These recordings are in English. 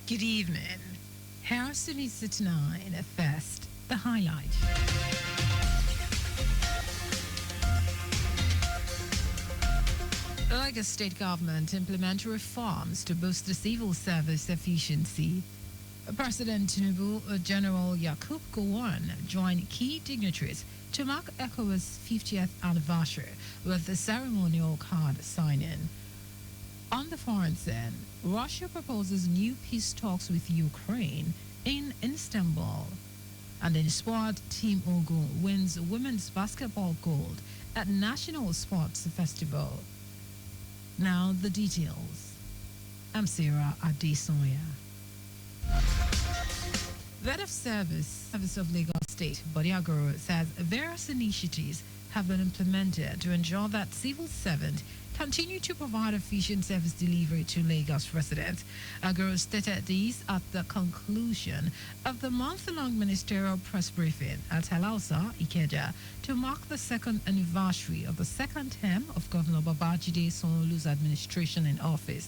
Good evening. Harrison is at 9. First, the highlight. Lagos state government implement reforms to boost the civil service efficiency. President Tinubu, General Yakub Gowon joined key dignitaries to mark ECOWAS' 50th anniversary with the ceremonial card signing. On the foreign scene, Russia proposes new peace talks with Ukraine in Istanbul. And in sport, Team Ogun wins women's basketball gold at National Sports Festival. Now the details. I'm Sarah Adesanya. The head of service of Lagos State, Bodiagoro, says various initiatives have been implemented to ensure that civil servants continue to provide efficient service delivery to Lagos residents. Agoro stated this at the conclusion of the month-long ministerial press briefing at Halausa, Ikeja, to mark the second anniversary of the second term of Governor Babajide Sanwo-Olu's administration in office.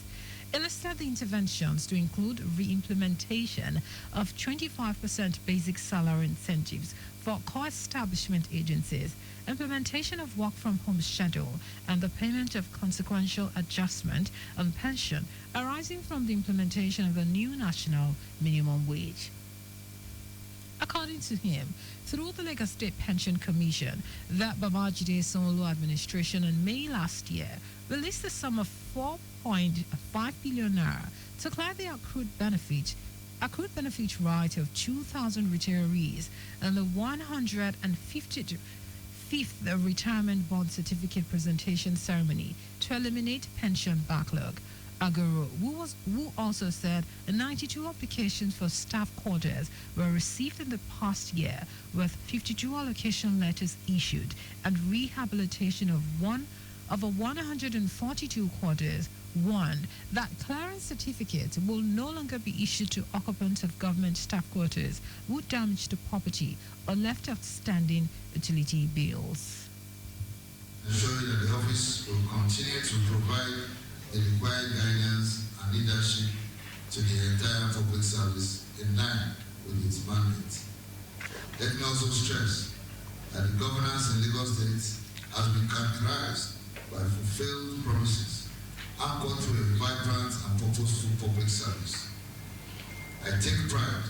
It listed the interventions to include re-implementation of 25% basic salary incentives for core establishment agencies, implementation of work-from-home schedule, and the payment of consequential adjustment on pension arising from the implementation of the new national minimum wage. According to him, through the Lagos State Pension Commission, the Babajide Sanwo-Olu administration in May last year released a sum of 4.5 billion naira to clear the accrued benefit right of 2,000 retirees and the 155th retirement bond certificate presentation ceremony to eliminate pension backlog. Agoro, who also said 92 applications for staff quarters were received in the past year, with 52 allocation letters issued and rehabilitation of over 142 quarters. One, that clearance certificate will no longer be issued to occupants of government staff quarters who damaged the property or left outstanding utility bills. Ensuring that the office will continue to provide the required guidance and leadership to the entire public service in line with its mandate. Let me also stress that the governance in Lagos State has been characterized by fulfilled promises anchored to a vibrant and purposeful public service. I take pride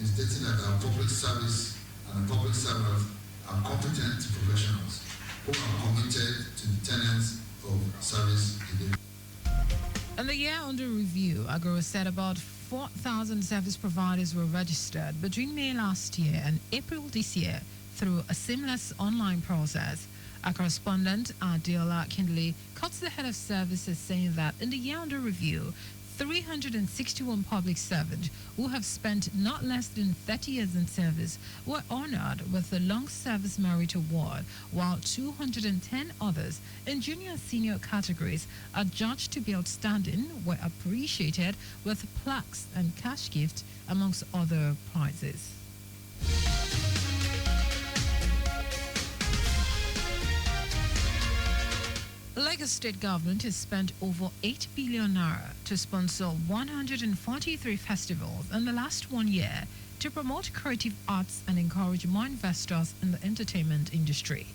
in stating that our public service and the public servants are competent professionals who are committed to the tenets of service delivery. In the year under review, Agoro said about 4,000 service providers were registered between May last year and April this year through a seamless online process. Our correspondent, Adela Kindley, cuts the head of services, saying that in the year under review, 361 public servants who have spent not less than 30 years in service were honored with the Long Service Merit Award, while 210 others in junior and senior categories adjudged to be outstanding were appreciated with plaques and cash gifts, amongst other prizes. Lagos state government has spent over 8 billion naira to sponsor 143 festivals in the last 1 year to promote creative arts and encourage more investors in the entertainment industry.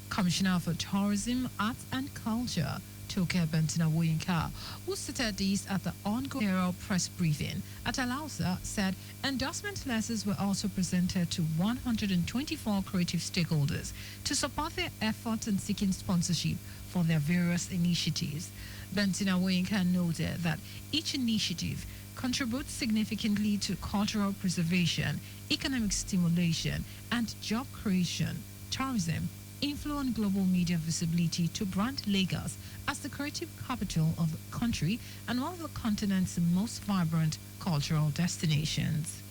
Commissioner for Tourism, Arts and Culture, Toke Bentina-Woyinka, who stated this at the ongoing Aerial press briefing at Alausa, said endorsement letters were also presented to 124 creative stakeholders to support their efforts in seeking sponsorship for their various initiatives. Bentina-Woyinka noted that each initiative contributes significantly to cultural preservation, economic stimulation, and job creation. Tourism influence global media visibility to brand Lagos as the creative capital of the country and one of the continent's most vibrant cultural destinations.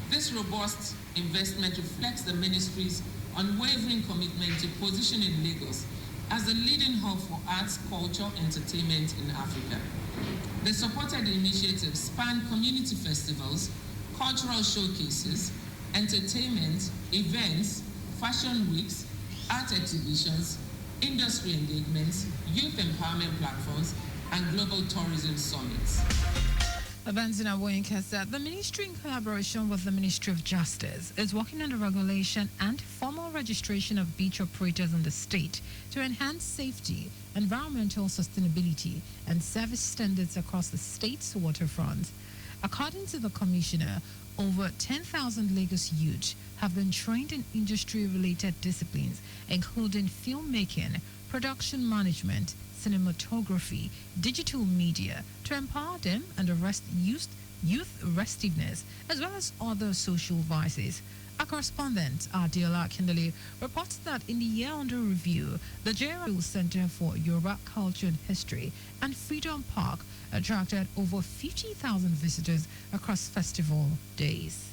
This robust investment reflects the ministry's unwavering commitment to positioning Lagos as a leading hub for arts, culture, entertainment in Africa. The supported initiatives span community festivals, cultural showcases, entertainment, events, fashion weeks, art exhibitions, industry engagements, youth empowerment platforms, and global tourism summits. Adesanya Woyinka said the ministry, in collaboration with the Ministry of Justice, is working on the regulation and formal registration of beach operators in the state to enhance safety, environmental sustainability, and service standards across the state's waterfront. According to the commissioner, over 10,000 Lagos youth have been trained in industry-related disciplines, including filmmaking, production management, cinematography, digital media, to empower them and arrest youth restiveness, as well as other social vices. Our correspondent, Adiola Kindali, reports that in the year under review, the JRL Center for Yoruba Culture and History and Freedom Park attracted over 50,000 visitors across festival days.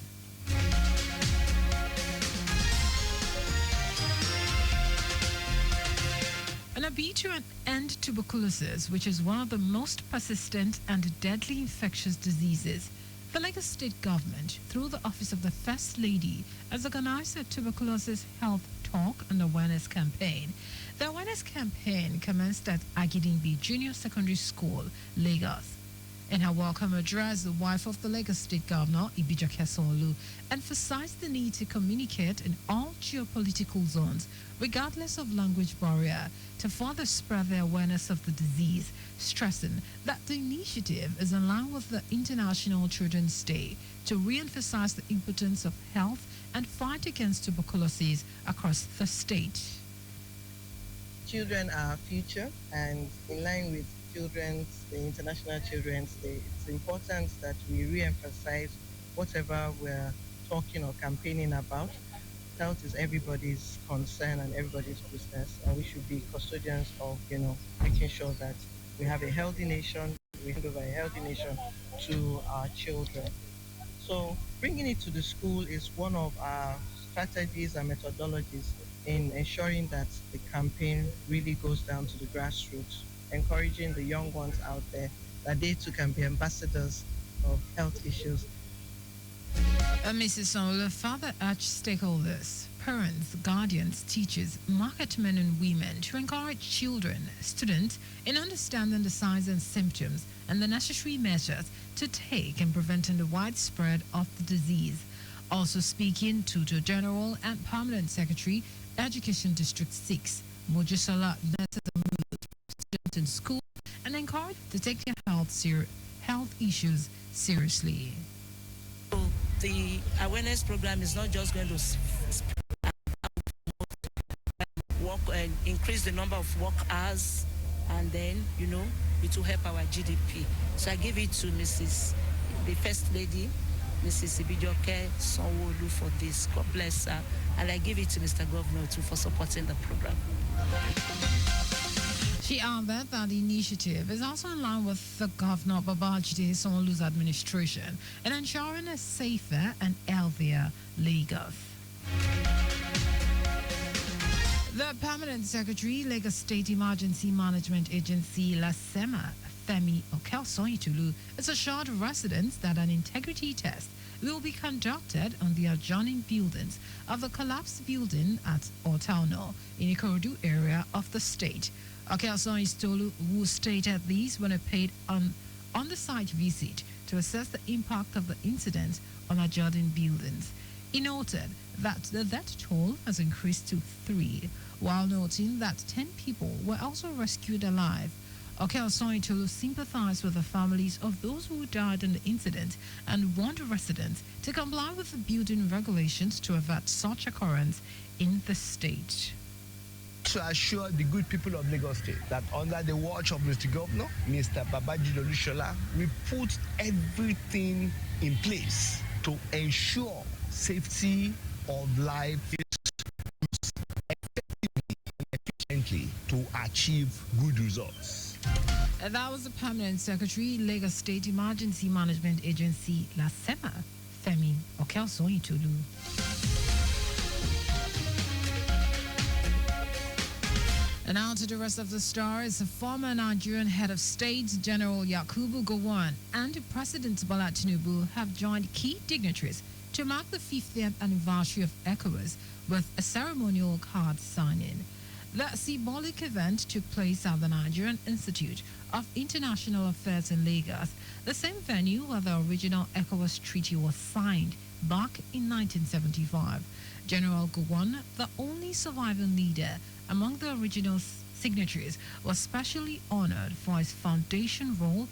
In a bid to end tuberculosis, which is one of the most persistent and deadly infectious diseases, the Lagos State government, through the Office of the First Lady, has organized a tuberculosis health talk and awareness campaign. The awareness campaign commenced at Agidingbi Junior Secondary School, Lagos. In her welcome address, the wife of the Lagos State Governor, Ibijoke Sanwo-Olu, emphasized the need to communicate in all geopolitical zones, regardless of language barrier, to further spread the awareness of the disease, stressing that the initiative is in line with the International Children's Day to re-emphasize the importance of health and fight against tuberculosis across the state. Children are our future, and in line with the International Children's Day, it's important that we re-emphasize whatever we're talking or campaigning about. Health is everybody's concern and everybody's business, and we should be custodians of, making sure that we have a healthy nation, we hand over a healthy nation to our children. So bringing it to the school is one of our strategies and methodologies in ensuring that the campaign really goes down to the grassroots, encouraging the young ones out there that they too can be ambassadors of health issues. Mrs. Sanwo-Olu further urged stakeholders, parents, guardians, teachers, market men and women to encourage children, students in understanding the signs and symptoms and the necessary measures to take in preventing the widespread of the disease. Also speaking, Tutor General and Permanent Secretary, Education District 6, Mojisola, united the mood students in school and encouraged to take their health issues seriously. So the awareness program is not just going to increase the number of work hours, and then, it will help our GDP. So I give it to the First Lady, Mrs. Ibijoke Sanwo-Olu, for this. God bless her. And I give it to Mr. Governor too for supporting the program. She added that the initiative is also in line with the Governor Babajide Sanwo-Olu's administration in ensuring a safer and healthier Lagos. The Permanent Secretary, Lagos State Emergency Management Agency, LASEMA, Femi Okelson-Itulu, is assured residents that an integrity test will be conducted on the adjoining buildings of the collapsed building at Otauno in Ikorodu area of the state. Okelson-Itulu, who stated these when he paid on the site visit to assess the impact of the incident on adjoining buildings. He noted that the death toll has increased to 3, while noting that 10 people were also rescued alive. Okelson-Itulu sympathized with the families of those who died in the incident and warned residents to comply with the building regulations to avert such occurrence in the state. To assure the good people of Lagos State that under the watch of Mr. Governor, Mr. Babajide Olushola, we put everything in place to ensure safety of life is effectively and efficiently to achieve good results. And that was the Permanent Secretary, Lagos State Emergency Management Agency, LASEMA, Femi Okelson-Itulu. And now to the rest of the stories. The former Nigerian head of state, General Yakubu Gowon, and President Bola Tinubu have joined key dignitaries to mark the 50th anniversary of ECOWAS with a ceremonial card signing. The symbolic event took place at the Nigerian Institute of International Affairs in Lagos, the same venue where the original ECOWAS treaty was signed back in 1975. General Gowon, the only surviving leader among the original signatories, was specially honored for his foundational role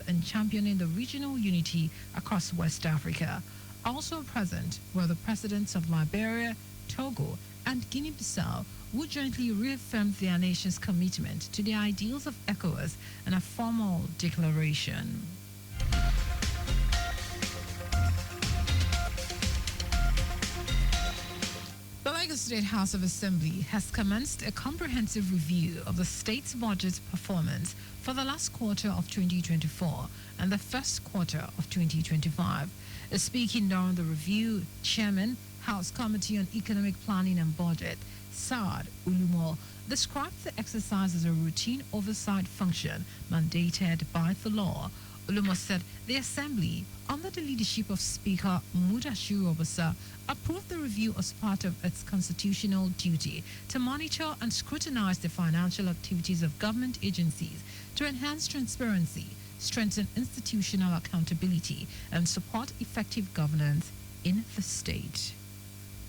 in championing the regional unity across West Africa. Also present were the presidents of Liberia, Togo, and Guinea-Bissau, who jointly reaffirmed their nation's commitment to the ideals of ECOWAS in a formal declaration. The Lagos State House of Assembly has commenced a comprehensive review of the state's budget performance for the last quarter of 2024 and the first quarter of 2025. Speaking during the review, Chairman, House Committee on Economic Planning and Budget, Saad Ulumo, described the exercise as a routine oversight function mandated by the law. Ulumo said the Assembly, under the leadership of Speaker Mudashiru Obasa, approved the review as part of its constitutional duty to monitor and scrutinize the financial activities of government agencies to enhance transparency, strengthen institutional accountability, and support effective governance in the state.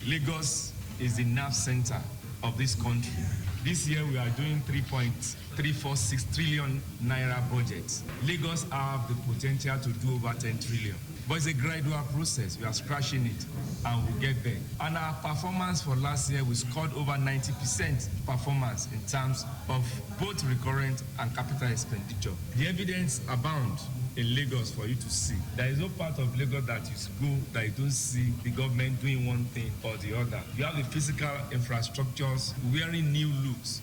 Lagos is the nerve center of this country. This year we are doing 3.346 trillion naira budget. Lagos have the potential to do over 10 trillion. But it's a gradual process. We are scratching it and we'll get there. And our performance for last year, we scored over 90% performance in terms of both recurrent and capital expenditure. The evidence abounds in Lagos for you to see. There is no part of Lagos that you go that you don't see the government doing one thing or the other. You have the physical infrastructures wearing new looks.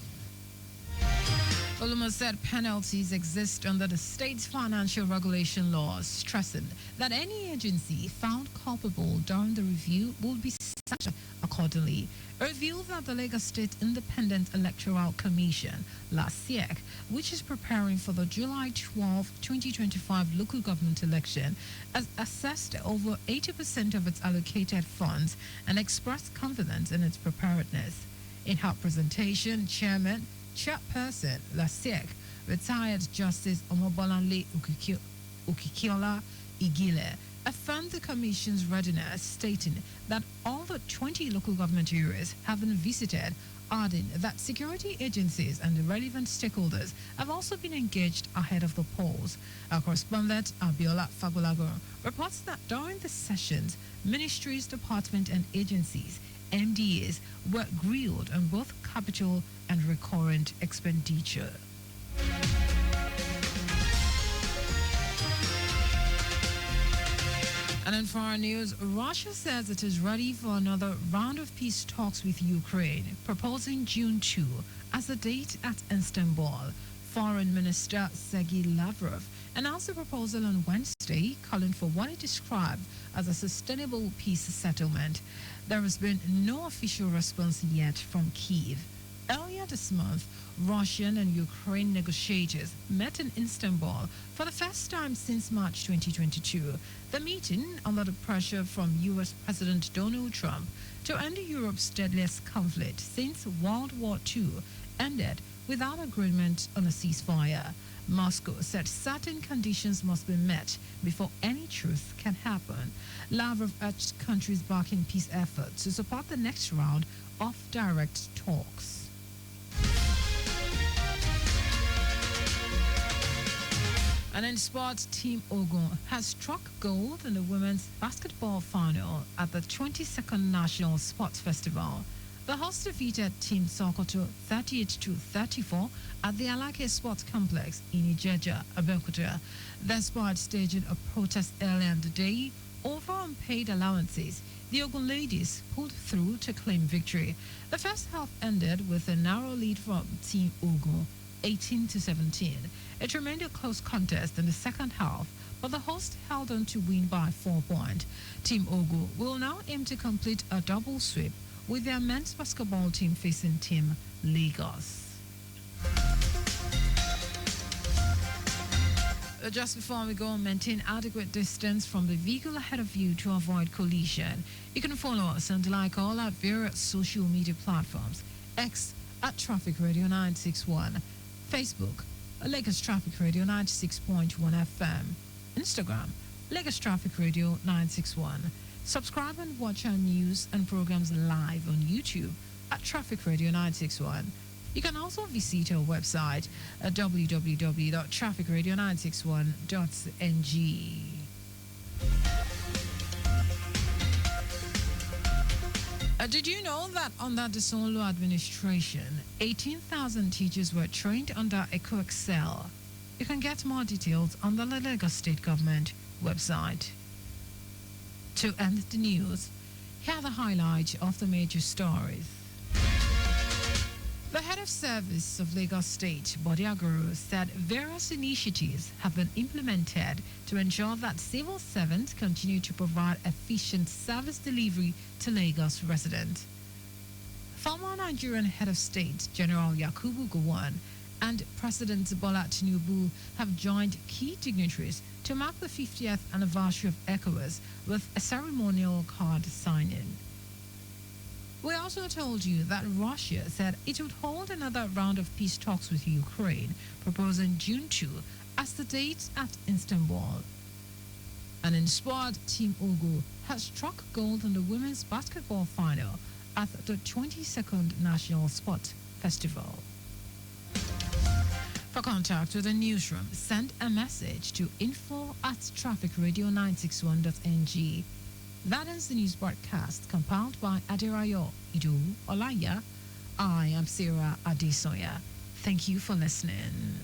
Olumo said penalties exist under the state's financial regulation laws, stressing that any agency found culpable during the review will be sanctioned accordingly. A review that the Lagos State Independent Electoral Commission, LASIEC, which is preparing for the July 12, 2025 local government election, has assessed over 80% of its allocated funds and expressed confidence in its preparedness. In her presentation, Chairperson LASIEC, retired Justice Omobolanle Ukikiola Igile, affirmed the Commission's readiness, stating that all the 20 local government areas have been visited, adding that security agencies and the relevant stakeholders have also been engaged ahead of the polls. Our correspondent Abiola Fagulago reports that during the sessions, ministries, departments, and agencies MDAs were grilled on both capital and recurrent expenditure. And in foreign news, Russia says it is ready for another round of peace talks with Ukraine, proposing June 2 as the date at Istanbul. Foreign Minister Sergei Lavrov announced a proposal on Wednesday calling for what he described as a sustainable peace settlement. There has been no official response yet from Kyiv. Earlier this month, Russian and Ukraine negotiators met in Istanbul for the first time since March 2022. The meeting, under the pressure from U.S. President Donald Trump to end Europe's deadliest conflict since World War II, ended without agreement on a ceasefire. Moscow said certain conditions must be met before any truce can happen. Lavrov urged countries back in peace efforts to support the next round of direct talks. And in sports, Team Ogun has struck gold in the women's basketball final at the 22nd National Sports Festival. The host defeated Team Sokoto 38-34 at the Alake Sports Complex in Ijeja, Abeokuta. Despite staging a protest earlier in the day over unpaid allowances, the Ogun ladies pulled through to claim victory. The first half ended with a narrow lead from Team Ogun, 18-17. It remained a close contest in the second half, but the host held on to win by 4 points. Team Ogun will now aim to complete a double sweep with their men's basketball team facing Team Lagos. Just before we go, maintain adequate distance from the vehicle ahead of you to avoid collision. You can follow us and like all our various social media platforms X at Traffic Radio 961, Facebook, Lagos Traffic Radio 96.1 FM, Instagram, Lagos Traffic Radio 961. Subscribe and watch our news and programs live on YouTube at Traffic Radio 961. You can also visit our website at www.trafficradio961.ng. Did you know that under the Solo administration, 18,000 teachers were trained under EcoExcel? You can get more details on the Lagos State Government website. To end the news, here are the highlights of the major stories. The head of service of Lagos State, Bodiagoro, said various initiatives have been implemented to ensure that civil servants continue to provide efficient service delivery to Lagos residents. Former Nigerian head of state, General Yakubu Gowon, and President Bola Tinubu have joined key dignitaries to mark the 50th anniversary of ECOWAS with a ceremonial card signing. We also told you that Russia said it would hold another round of peace talks with Ukraine, proposing June 2 as the date at Istanbul. And in sport, Team Ogo has struck gold in the women's basketball final at the 22nd National Sport Festival. For contact with the newsroom, send a message to info@trafficradio961.ng. That is the news broadcast compiled by Adirayo Idu Olaya. I am Sarah Adesanya. Thank you for listening.